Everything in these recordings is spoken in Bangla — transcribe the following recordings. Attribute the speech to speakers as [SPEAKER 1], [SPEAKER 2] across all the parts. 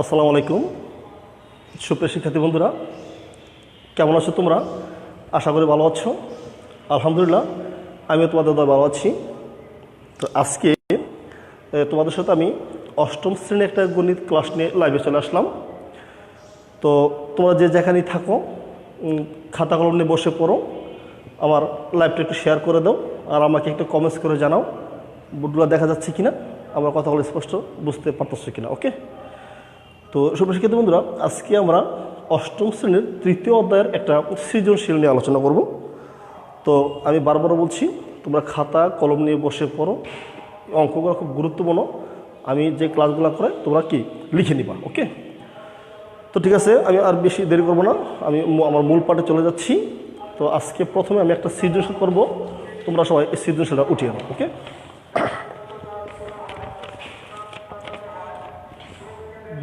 [SPEAKER 1] আসসালামু আলাইকুম সুপ্রিয় শিক্ষার্থী বন্ধুরা, কেমন আছো তোমরা? আশা করি ভালো আছো। আলহামদুলিল্লাহ, আমিও তোমাদের দয় ভালো আছি। তো আজকে তোমাদের সাথে আমি অষ্টম শ্রেণীর একটা গণিত ক্লাস নিয়ে লাইভে চলে আসলাম। তো তোমরা যে যেখানেই থাকো খাতা কলম নিয়ে বসে পড়ো, আমার লাইভটা একটু শেয়ার করে দাও, আর আমাকে একটু কমেন্টস করে জানাও বোর্ডগুলো দেখা যাচ্ছে কিনা, আমার কথাগুলো স্পষ্ট বুঝতে পারতেছো কিনা। ওকে, তো সুপ্রশিক্ষিত বন্ধুরা, আজকে আমরা অষ্টম শ্রেণীর তৃতীয় অধ্যায়ের একটা সৃজনশীল নিয়ে আলোচনা করব। তো আমি বারবার বলছি, তোমরা খাতা কলম নিয়ে বসে পড়ো, অঙ্কগুলো খুব গুরুত্বপূর্ণ। আমি যে ক্লাসগুলো করে তোমরা কি লিখে নিবা। ওকে, তো ঠিক আছে, আমি আর বেশি দেরি করবো না, আমি আমার মূল পাঠে চলে যাচ্ছি। তো আজকে প্রথমে আমি একটা সৃজনশীল করব, তোমরা সবাই এই সৃজনশীলটা উঠিয়ে নাও। ওকে,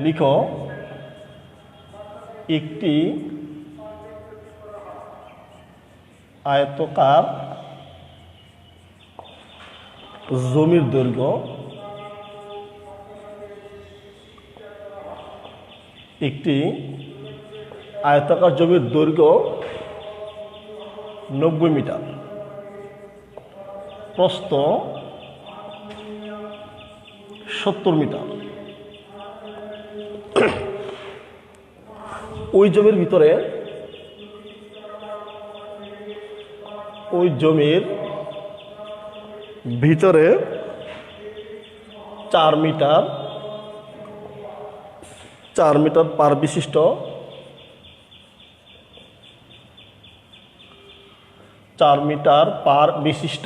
[SPEAKER 1] লিখো একটি আয়তকার জমির দৈর্ঘ্য আয়তাকার জমির দৈর্ঘ্য 90 মিটার, প্রস্থ 70 মিটার। ওই জমির ভিতরে 4 মিটার পার বিশিষ্ট 4 মিটার পার বিশিষ্ট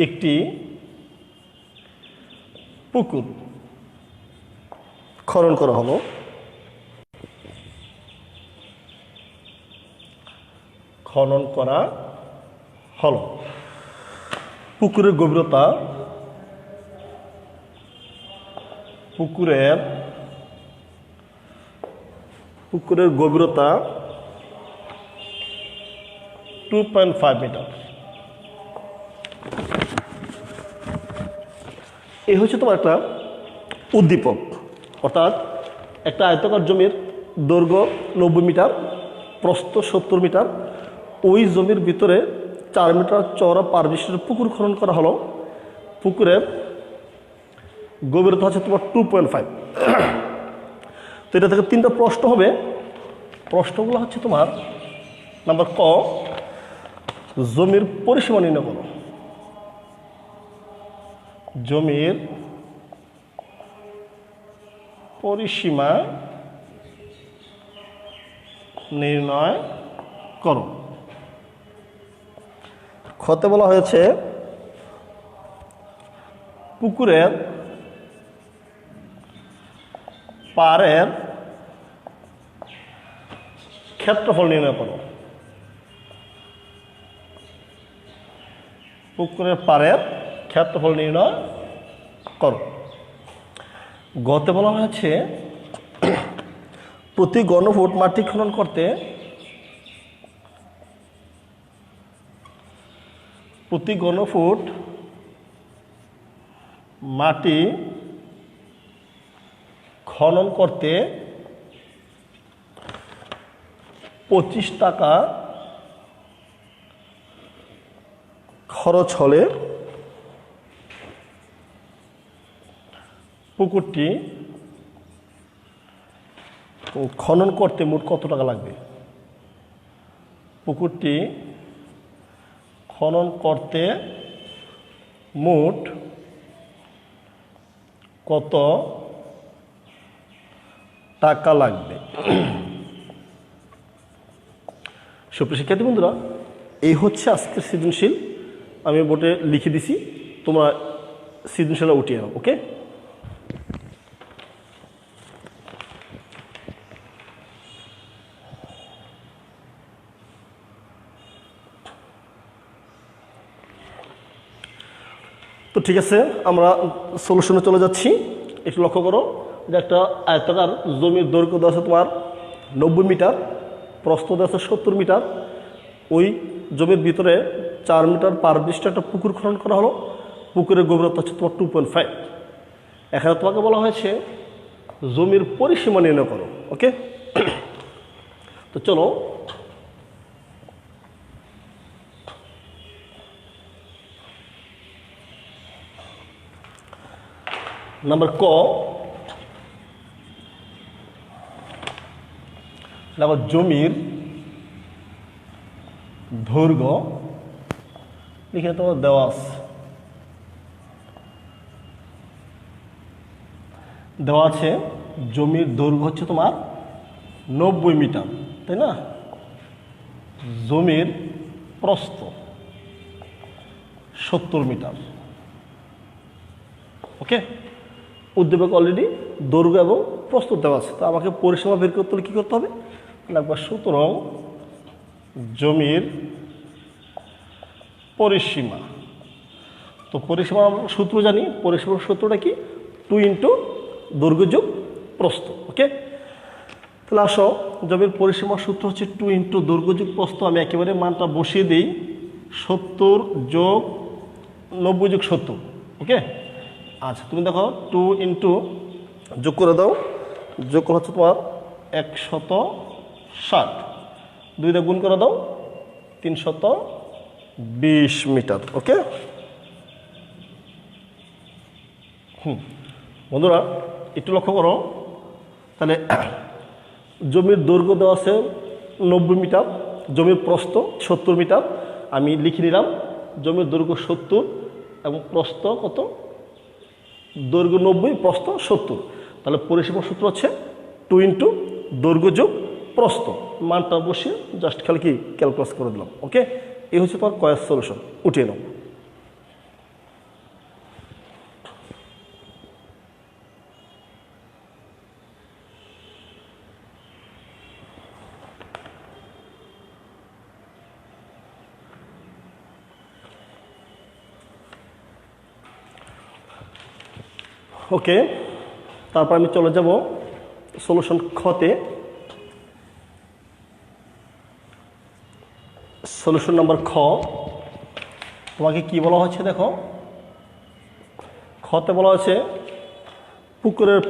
[SPEAKER 1] একটি পুকুর খনন করা হলো। পুকুরের গভীরতা 2.5 মিটার। এই হচ্ছে তোমার একটা উদ্দীপক, অর্থাৎ একটা আয়তাকার জমির দৈর্ঘ্য 90 মিটার, প্রস্থ 70 মিটার। ওই জমির ভিতরে 4 মিটার চওড়া পার বিশিষ্ট পুকুর খনন করা হলো। পুকুরের গভীরতা হচ্ছে তোমার 2.5। তো এটা থেকে 3টা প্রশ্ন হবে। প্রশ্নগুলো হচ্ছে তোমার নাম্বার ক, জমির পরিসীমা নির্ণয় করো। জমির পরিসীমা নির্ণয় করো। খতে বলা হয়েছে পুকুরের পাড়ের ক্ষেত্রফল নির্ণয় করো। পুকুরের পাড়ের ক্ষেত্রফল নির্ণয় করো। গতে বলা হয়েছে প্রতি ঘনফুট মাটি খনন করতে মাটি খনন করতে 25 টাকা খরচ হলে পুকুরটি খনন করতে মোট কত টাকা লাগবে? পুকুরটি খনন করতে মোট কত টাকা লাগবে? সুপ্রিয় শিক্ষার্থী বন্ধুরা, এই হচ্ছে আজকের সৃজনশীল। আমি বোর্ডে লিখে দিছি, তোমরা সৃজনশীলটা উঠিয়ে নাও। ওকে, তো ঠিক আছে, আমরা সলিউশনে চলে যাচ্ছি। একটু লক্ষ্য করো যে একটা আয়তাকার জমির দৈর্ঘ্য দেওয়া আছে তোমার 90 মিটার, প্রস্থ দেওয়া আছে 70 মিটার। ওই জমির ভিতরে 4 মিটার পার বিশিষ্ট একটা পুকুর খনন করা হলো। পুকুরের গভীরতা হচ্ছে তোমার 2.5। এখানে তোমাকে বলা হয়েছে জমির পরিসীমা নির্ণয় করো। ওকে, তো চলো নাম্বার ক, দেখো জমির দৈর্ঘ্য লিখে তোমার দেওয়া আছে, দেওয়া আছে জমির দৈর্ঘ্য হচ্ছে তোমার 90 মিটার, তাই না? জমির প্রস্থ 70 মিটার। ওকে, উদ্দীপক অলরেডি দৈর্ঘ্য এবং প্রস্থ দেওয়া আছে, তো আমাকে পরিসীমা বের করতে হলে কী করতে হবে? লাগবে সুতরাং জমির পরিসীমা। তো পরিসীমা আমরা সূত্র জানি, পরিসীমার সূত্রটা কি? 2 ইন্টু দৈর্ঘ্য যোগ প্রস্থ। ওকে, তাহলে আসো জমির পরিসীমার সূত্র হচ্ছে 2 ইন্টু দৈর্ঘ্য যোগ প্রস্থ। আমি একেবারে মানটা বসিয়ে দিই, 70 যোগ 90 যোগ 70। ওকে, আচ্ছা তুমি দেখো 2 ইন্টু যোগ করে দাও, যোগ হচ্ছে তোমার 160, 2 দিয়ে গুণ করে দাও 320 মিটার। ওকে, বন্ধুরা একটু লক্ষ্য করো, তাহলে জমির দৈর্ঘ্য দেওয়া আছে 90 মিটার, জমির প্রস্থ 70 মিটার। আমি লিখে নিলাম জমির দৈর্ঘ্য 70 এবং প্রস্থ কত? দৈর্ঘ্য 90, প্রস্থ 70। তাহলে পরিসীমার সূত্র হচ্ছে 2 ইন্টু দৈর্ঘ্য যোগ প্রস্থ। মানটা বসিয়ে জাস্ট খালি কি ক্যালকুলেট করে দিলাম। ওকে, এই হচ্ছে তোমার কয়ের সলিউশন। উঠিয়ে নাও। ওকে, তারপর আমি চলে যাব সলিউশন খতে। সলিউশন নাম্বার খ, তোমাকে কি বলা হচ্ছে? দেখো খতে বলা হচ্ছে পুকুরের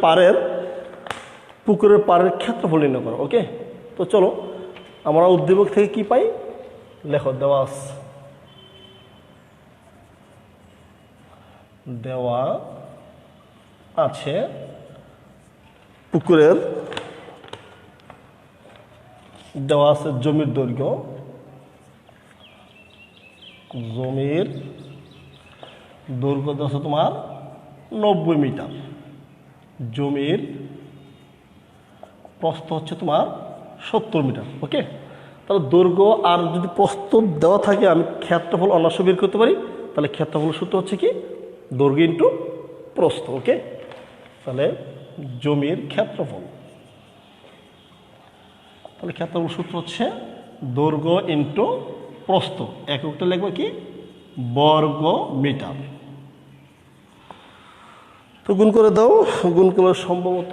[SPEAKER 1] পাড়ের ক্ষেত্রফল নির্ণয় করো। ওকে, তো চলো আমরা উদ্দীপক থেকে কি পাই? লেখো, দেওয়া আছে পুকুরের, দেওয়া আছে জমির দৈর্ঘ্য, দেওয়া আছে তোমার 90 মিটার, জমির প্রস্থ হচ্ছে তোমার 70 মিটার। ওকে, তাহলে দৈর্ঘ্য আর যদি প্রস্থ দেওয়া থাকে, আমি ক্ষেত্রফল অনায়াসে বের করতে পারি। তাহলে ক্ষেত্রফল সূত্র হচ্ছে কি? দৈর্ঘ্য ইন্টু প্রস্থ। ওকে, তাহলে জমির ক্ষেত্রফল, তাহলে ক্ষেত্রফল সূত্র হচ্ছে দৈর্ঘ্য ইন্টু প্রস্থ। এককটা লিখবে কি? বর্গ মিটার। তো গুণ করে দাও, গুণ করলে সম্ভবত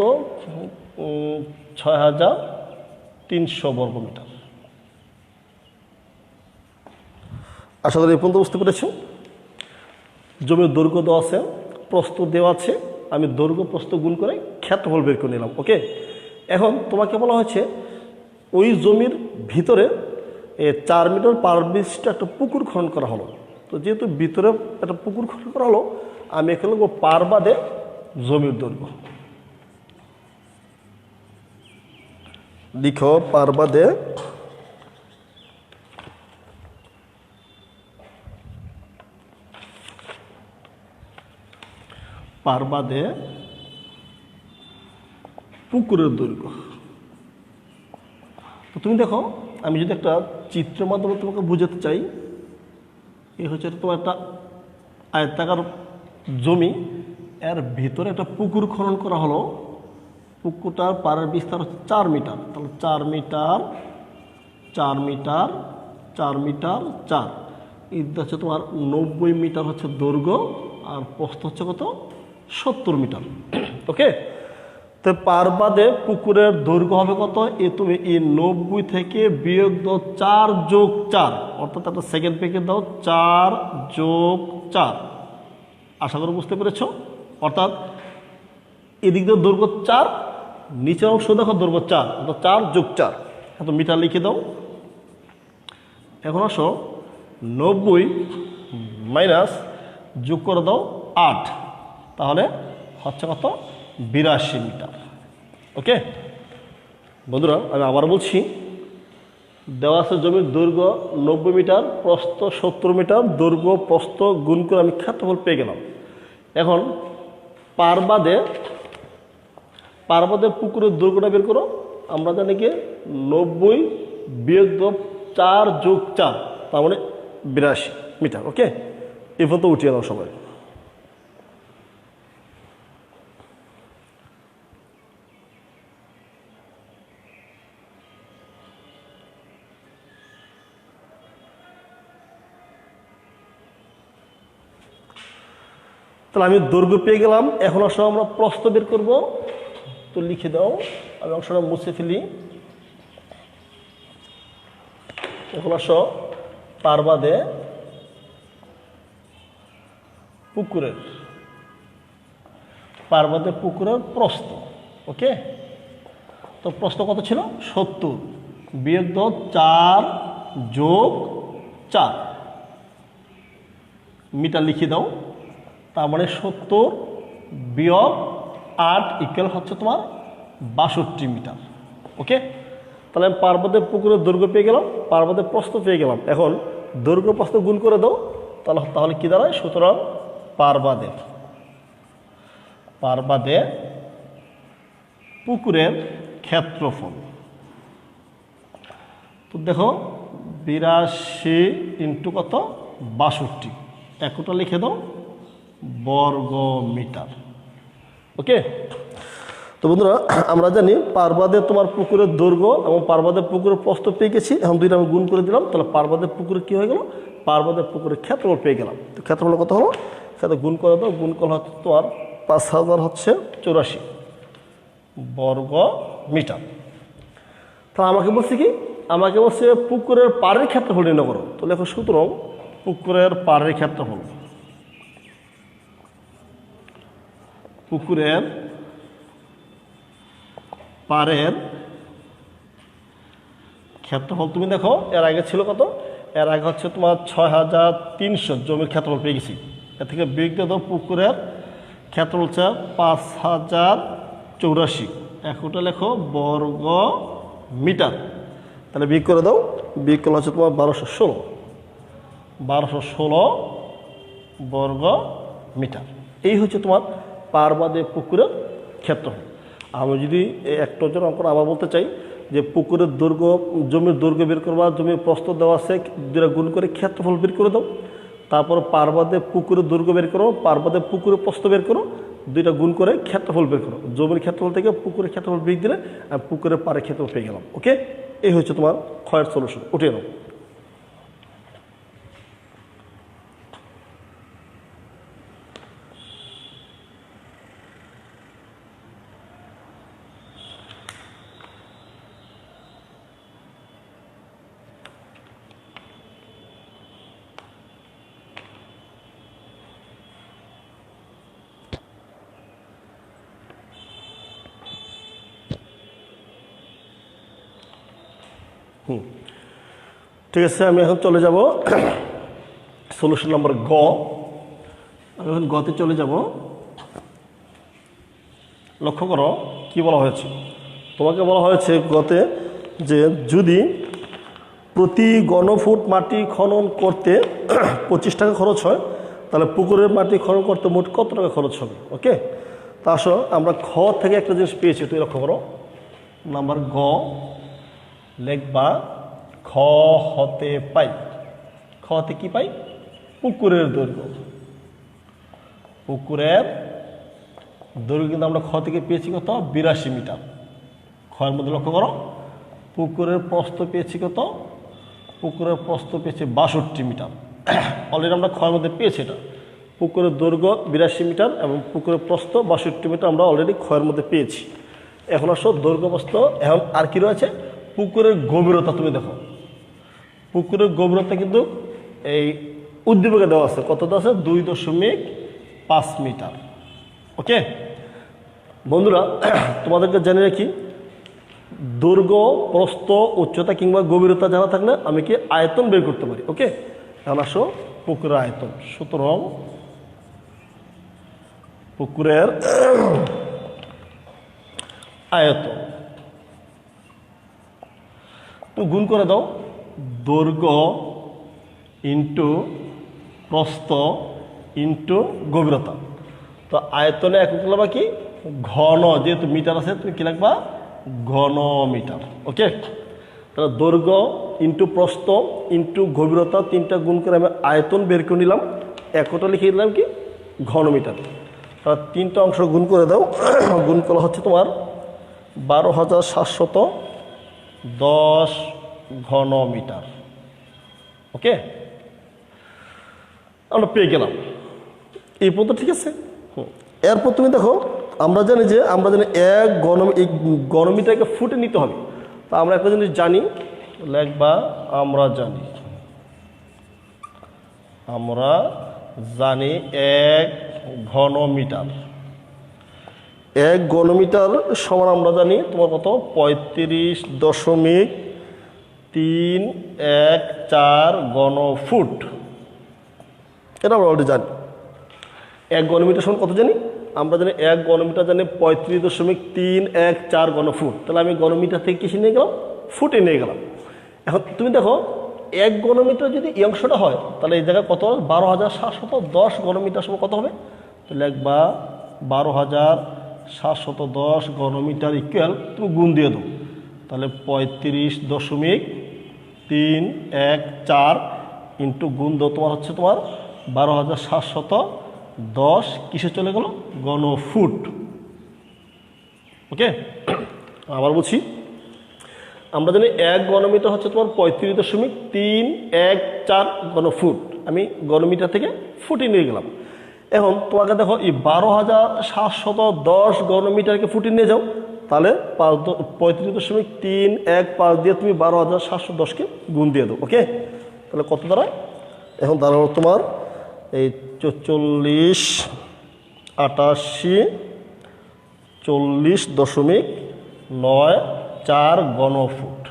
[SPEAKER 1] 6300 বর্গ মিটার। আশা করি এই পর্যন্ত বুঝতে পেরেছ। জমির দৈর্ঘ্য দেওয়া আছে, প্রস্থ দেওয়া আছে, আমি দৈর্ঘ্য প্রস্থ গুণ করে ক্ষেত্রফল বের করে নিলাম। ওকে, এখন তোমাকে বলা হয়েছে ওই জমির ভিতরে 4 মিটার পার বিশিষ্ট একটা পুকুর খনন করা হলো। তো যেহেতু ভিতরে একটা পুকুর খনন করা হলো, আমি এখানে লিখব পার বাদে জমির দৈর্ঘ্য। লিখো পার বাদে পুকুরের দৈর্ঘ্য। তো তুমি দেখো, আমি যদি একটা চিত্রের মাধ্যমে তোমাকে বোঝাতে চাই, এই হচ্ছে তোমার একটা আয়তাকার জমি, এর ভিতরে একটা পুকুর খনন করা হলো। পুকুরটার পাড়ের বিস্তার হচ্ছে 4 মিটার, তাহলে 4 মিটার 4 মিটার 4 মিটার 4, এই হচ্ছে তোমার 90 মিটার হচ্ছে দৈর্ঘ্য, আর প্রস্থ হচ্ছে কত? 70 মিটার। ওকে, তো পার বাদে পুকুরের দৈর্ঘ্য হবে কত? তুমি এই 90 থেকে বিয়োগ দাও 4 যোগ 4, অর্থাৎ একটা সেকেন্ড পেকে দাও 4 যোগ 4। আশা করি বুঝতে পেরেছ। অর্থাৎ এদিক দিয়ে দৈর্ঘ্য 4, নিচের অংশ দেখো দৈর্ঘ্য 4, অর্থাৎ 4 যোগ 4, এত মিটার লিখে দাও। এখন আসো 90 মাইনাস যোগ করে দাও 8, তাহলে হচ্ছে কত? 82 মিটার। ওকে বন্ধুরা, আমি আবার বলছি, দেওয়া আছে জমির দৈর্ঘ্য 90 মিটার, প্রস্থ 70 মিটার, দৈর্ঘ্য প্রস্থ গুণ করে আমি ক্ষেত্রফল পেয়ে গেলাম। এখন পার্বাদে পুকুরের দৈর্ঘ্যটা বের করো। আমরা জানি কি 90 বিয়োগ 4 যোগ 4, তার মানে 82 মিটার। ওকে, এই পর্যন্ত উঠিয়ে নাও সবাই। তাহলে আমি দৈর্ঘ্য পেয়ে গেলাম। এখন আসলে আমরা প্রস্থ বের করবো, তো লিখে দাও। আমি অংশটা মুছে ফেলি। এখন আসো পার্বাদে পুকুরের প্রস্থ। ওকে, তো প্রস্থ কত ছিল? 70 বিয়োগ 4 যোগ 4 মিটার লিখে দাও। তার মানে 70 বিয়োগ 8 ইকুয়াল হচ্ছে তোমার 62 মিটার। ওকে, তাহলে আমি পার্বত্য পুকুরের দৈর্ঘ্য পেয়ে গেলাম, পার্বত্যের প্রস্থ পেয়ে গেলাম। এখন দৈর্ঘ্য প্রস্থ গুণ করে দাও, তাহলে কি দাঁড়ায়? সুতরাং পার্বাদে পুকুরের ক্ষেত্রফল, তো দেখো 82 ইন্টু কত? 62, একটা লিখে দাও বর্গ মিটার। ওকে, তো বন্ধুরা আমরা জানি পার্বাদে তোমার পুকুরের দৈর্ঘ্য এবং পার্বাদের পুকুরের প্রস্থ পেয়ে গেছি। এখন দুইটা আমি গুণ করে দিলাম, তাহলে পার্বাদের পুকুরে কি হয়ে গেল? পার্বাদের পুকুরের ক্ষেত্রফল পেয়ে গেলাম। তো ক্ষেত্রফল কত হলো? সেটা গুণ করে দাও। গুণ করলে হচ্ছে তোমার 5084 বর্গ মিটার। তাহলে আমাকে বলছে কি? আমাকে বলছে পুকুরের পাড়ের ক্ষেত্রফল নির্ণয় করো। তো লেখো সুতরাং পুকুরের পাড়ের ক্ষেত্রফল, পুকুরের পাড়ের ক্ষেত্রফল তুমি দেখো এর আগে ছিল কত? এর আগে হচ্ছে তোমার 6300 জমির ক্ষেত্রফল পেয়ে গেছি। এর থেকে বিয়োগ দিয়ে দাও, পুকুরের ক্ষেত্রফল হচ্ছে 5084, একটা লেখো বর্গ মিটার। তাহলে বিয়োগ করে দাও, বিয়োগ করলে হচ্ছে তোমার 1216 বর্গ মিটার। এই হচ্ছে তোমার পার্বাদে পুকুরের ক্ষেত্রফল। আমি যদি একটা অঙ্কন আবার বলতে চাই যে পুকুরের দৈর্ঘ্য, জমির দৈর্ঘ্য বের করবা, জমির প্রস্থ দেওয়া আছে, দুটা গুণ করে ক্ষেত্রফল বের করে দাও। তারপর পার্বাদে পুকুরের দৈর্ঘ্য বের করো, পার্বাদে পুকুরের প্রস্থ বের করো, দুইটা গুণ করে ক্ষেত্রফল বের করো। জমির ক্ষেত্রফল থেকে পুকুরের ক্ষেত্রফল বিয়োগ দিলে আমি পুকুরের পাড়ের ক্ষেত্রফল পেয়ে গেলাম। ওকে, এই হচ্ছে তোমার ক্ষয়ের সলিউশন। উঠিয়ে নাও। ঠিক আছে, আমি এখন চলে যাব সলিউশন নাম্বার গ। আমি এখন গতে চলে যাব। লক্ষ্য করো কি বলা হয়েছে। তোমাকে বলা হয়েছে গতে যে যদি প্রতি ঘনফুট মাটি খনন করতে 25 টাকা খরচ হয়, তাহলে পুকুরের মাটি খনন করতে মোট কত টাকা খরচ হবে। ওকে, তা আসো আমরা খ থেকে একটা জিনিস পেয়েছি, তুই লক্ষ্য করো। নাম্বার গ লেখবা খ হতে পাই। খ হতে কি পাই? পুকুরের দৈর্ঘ্য। পুকুরের দৈর্ঘ্য কিন্তু আমরা খ থেকে পেয়েছি কত? 82 মিটার। খয়ের মধ্যে লক্ষ্য করো, পুকুরের প্রস্থ পেয়েছি কত? পুকুরের প্রস্থ পেয়েছি 62 মিটার। অলরেডি আমরা খয়ের মধ্যে পেয়েছি এটা। পুকুরের দৈর্ঘ্য 82 মিটার এবং পুকুরের প্রস্থ 62 মিটার আমরা অলরেডি খয়ের মধ্যে পেয়েছি। এখন আসো দৈর্ঘ্য প্রস্থ। এখন আর কি রয়েছে? পুকুরের গভীরতা। তুমি দেখো পুকুরের গভীরতা কিন্তু এই উদ্দীপকে দেওয়া আছে, কত দেওয়া আছে? 2.5 মিটার। ওকে, বন্ধুরা তোমাদেরকে জানিয়ে রাখি, দৈর্ঘ্য, প্রস্থ, উচ্চতা কিংবা গভীরতা জানা থাকলে আমি কি আয়তন বের করতে পারি। ওকে, এখন আসো পুকুরের আয়তন। সুতরাং পুকুরের আয়তন তুমি গুণ করে দাও, দৈর্ঘ্য ইন্টু প্রস্থ ইন্টু গভীরতা। তো আয়তনে একক লাগবা কি, ঘন, যেহেতু মিটার আছে তুমি কি লাগবা, ঘন মিটার। ওকে, তাহলে দৈর্ঘ্য ইন্টু প্রস্থ ইন্টু গভীরতা তিনটা গুণ করে আমি আয়তন বের করে নিলাম, একটা লিখে দিলাম কি, ঘন মিটার। তাহলে তিনটা অংশ গুণ করে দাও, গুণ করা হচ্ছে তোমার 12,710 ঘন মিটার। ওকে, আমরা পেয়ে গেলাম এই পর্যন্ত, ঠিক আছে। এরপর তুমি দেখো, আমরা জানি এক ঘনমিটারকে ফুটে নিতে হবে। তা আমরা একটা জিনিস জানি, লেখবা আমরা জানি এক ঘনমিটার সমান আমরা জানি তোমার কত, 35.314 ঘন ফুট। এটা আমরা অলরেডি জানি। এক ঘনমিটার সমান কত জানি, আমরা জানি এক ঘনমিটার জানি 35.314 ঘন ফুট। তাহলে আমি ঘনমিটার থেকে কিসে নিয়ে গেলাম, ফুটে নিয়ে গেলাম। এখন তুমি দেখো, এক ঘনমিটার যদি এই অংশটা হয় তাহলে এই জায়গায় কত, 12,710 ঘনমিটার সময় কত হবে, তাহলে একবা 12,710 ঘনমিটার ইকুয়াল তুমি গুণ দিয়ে দাও, তাহলে 35.314 ইন্টু গুণ দাও তোমার হচ্ছে তোমার 12,710 কিসে চলে গেল, ঘন ফুট। ওকে, আবার বলছি, আমরা জানি এক ঘনমিটার হচ্ছে তোমার 35.314 ঘন ফুট। আমি ঘনমিটার থেকে ফুটে নিয়ে গেলাম। এখন তোমাকে দেখো, এই 12,710 ঘনমিটারকে ফুটে নিয়ে যাও, তাহলে 35.315 দিয়ে তুমি 12,710কে গুণ দিয়ে দাও। ওকে, তাহলে কত দাঁড়ায়, এখন দাঁড়ানো তোমার এই 44, 88, 40.94 ঘন ফুট।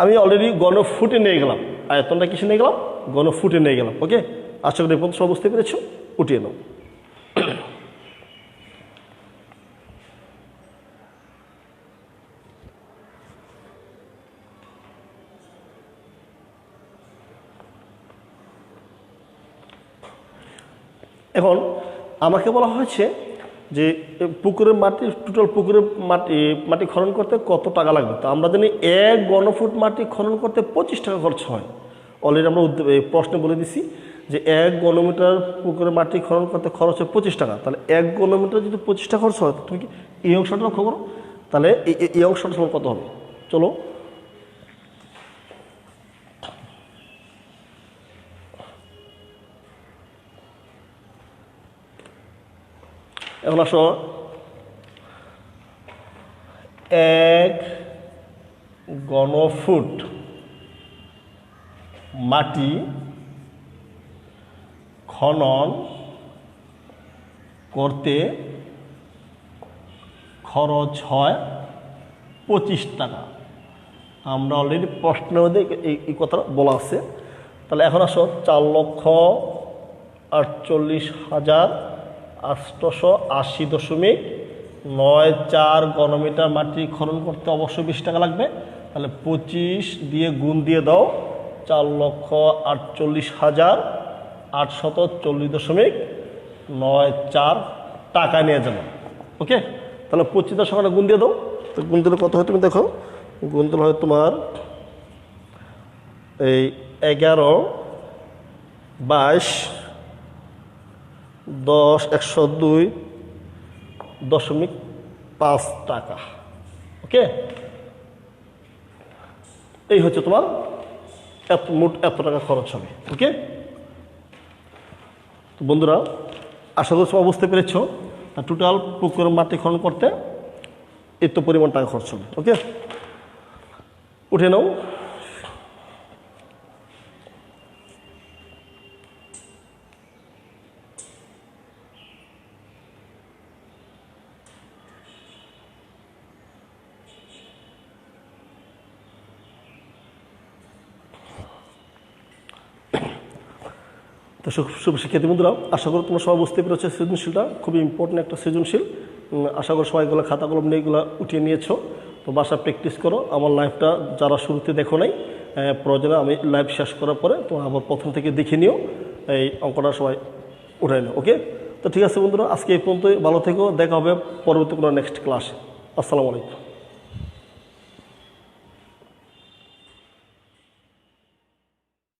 [SPEAKER 1] আমি অলরেডি ঘন ফুটে নিয়ে গেলাম, আয়তনটা কিসে নিয়ে গেলাম, ঘন ফুটে নিয়ে গেলাম। ওকে, আশা করি এখন সব বুঝতে পেরেছো, উঠিয়ে নাও। এখন আমাকে বলা হয়েছে যে পুকুরের মাটি, টোটাল পুকুরের মাটি খনন করতে কত টাকা লাগবে। তো আমরা জানি এক ঘনফুট মাটি খনন করতে 25 টাকা খরচ হয়। অলরেডি আমরা প্রশ্নে বলে দিছি যে এক ঘনমিটার পুকুরের মাটি খনন করতে খরচ হয় 25 টাকা। তাহলে এক ঘনমিটার যদি 25 টাকা খরচ হয়, তুমি কি এই অংশটা লক্ষ্য করো, তাহলে এই অংশটা সময় কত হবে। চলো, এখন আসো, এক ঘনফুট মাটি খনন করতে খরচ হয় 25 টাকা। আমরা অলরেডি প্রশ্নের মধ্যে এই কথাটা বলা আছে। তাহলে এখন আসো, 4,48,880.94 ঘনমিটার মাটি খনন করতে অবশ্যই 20 টাকা লাগবে। তাহলে 25 দিয়ে গুণ দিয়ে দাও, 4,48,840.94 টাকা নিয়ে যাবো। ওকে, তাহলে 25 সঙ্গে গুণ দিয়ে দাও। তো গুণ দিলে কত হয় তুমি দেখো, গুণ দিলে হয় তোমার এই 11, 22, 10, 102.5 টাকা। ওকে, এই হচ্ছে তোমার মোট এত টাকা খরচ হবে। ওকে, তো বন্ধুরা আশা করি সবাই বুঝতে পেরেছ, টোটাল পুকুরের মাটি খনন করতে এত পরিমাণ টাকা খরচ হবে। ওকে, উঠে নাও। তো শিক্ষার্থী বন্ধুরা, আশা করি তোমরা সবাই বুঝতে পেরেছো সৃজনশীলটা খুবই ইম্পর্টেন্ট একটা সৃজনশীল। আশা করি সবাই এগুলো খাতা কলম নিয়ে এগুলো উঠিয়ে নিয়েছো। তো বাসা প্র্যাকটিস করো। আমার লাইভটা যারা শুরুতে দেখো নাই, প্রয়োজনে আমি লাইভ শেষ করার পরে তোমরা আবার প্রথম থেকে দেখে নিও, এই অঙ্কটা সবাই উঠাই নাও। ওকে, তো ঠিক আছে বন্ধুরা, আজকে এই পর্যন্তই। ভালো থেকো, দেখা হবে পরবর্তী কোনো নেক্সট ক্লাসে। আসসালামু আলাইকুম।